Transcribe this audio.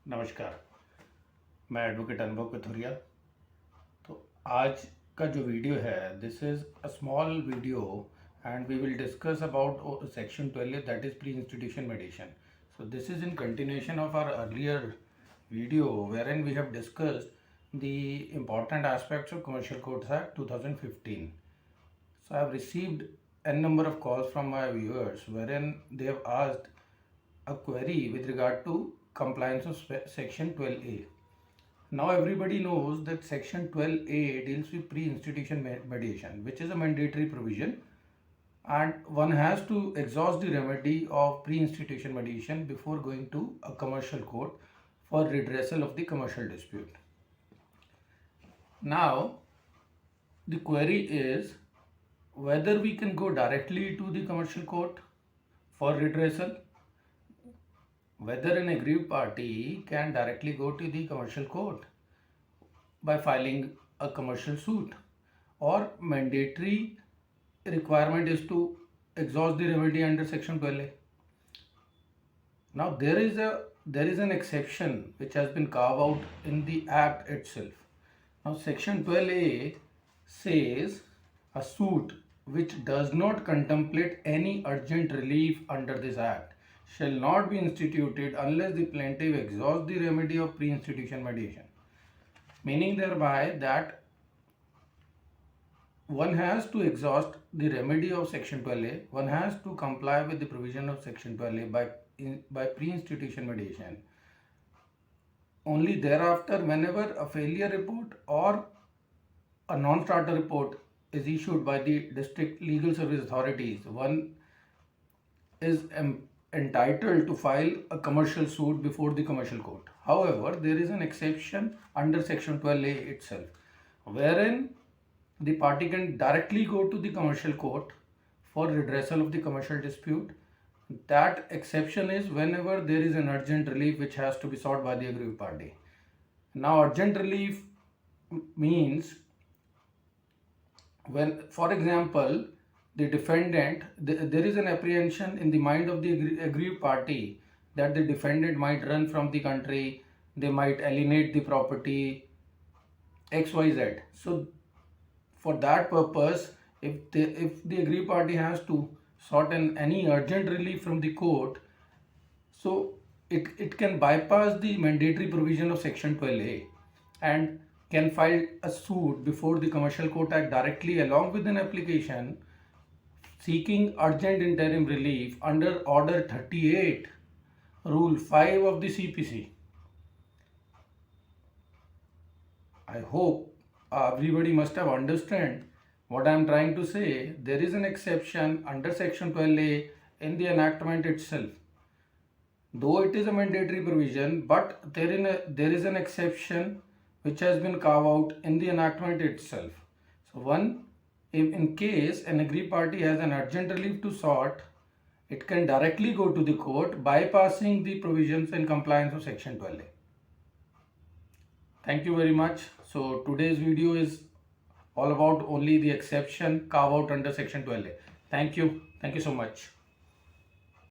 नमस्कार। मैं एडवोकेट अनुभव कथुरिया। तो आज का जो वीडियो है, this is a small video and we will discuss about section 12, that is pre institution mediation. So this is in continuation of our earlier video wherein we have discussed the important aspects of Commercial Codes Act 2015. So I have received n number of calls from my viewers wherein they have asked a query with regard to compliance of section 12A. Now everybody knows that section 12A deals with pre-institution mediation, which is a mandatory provision, and one has to exhaust the remedy of pre-institution mediation before going to a commercial court for redressal of the commercial dispute. Now the query is whether we can go directly to the commercial court for redressal, whether an aggrieved party can directly go to the commercial court by filing a commercial suit, or mandatory requirement is to exhaust the remedy under section 12A. Now there is an exception which has been carved out in the act itself. Now section 12A says a suit which does not contemplate any urgent relief under this act shall not be instituted unless the plaintiff exhausts the remedy of pre-institution mediation, meaning thereby that one has to exhaust the remedy of section 12A, one has to comply with the provision of section 12A by pre-institution mediation. Only thereafter, whenever a failure report or a non-starter report is issued by the district legal service authorities, one is entitled to file a commercial suit before the commercial court. However, there is an exception under section 12A itself, wherein the party can directly go to the commercial court for redressal of the commercial dispute. That exception is whenever there is an urgent relief which has to be sought by the aggrieved party. Now, urgent relief means when, for example, the defendant, there is an apprehension in the mind of the aggrieved party that the defendant might run from the country, they might alienate the property, XYZ. So for that purpose, if the aggrieved party has to sought any urgent relief from the court, so it can bypass the mandatory provision of section 12A and can file a suit before the Commercial Court Act directly along with an application seeking urgent interim relief under Order 38, Rule 5 of the CPC. I hope everybody must have understood what I am trying to say. There is an exception under section 12A in the enactment itself. Though it is a mandatory provision, but there is an exception which has been carved out in the enactment itself. So if in case an aggrieved party has an urgent relief to sought, it can directly go to the court bypassing the provisions in compliance of section 12A. Thank you very much. So today's video is all about only the exception carved out under section 12A. Thank you. Thank you so much.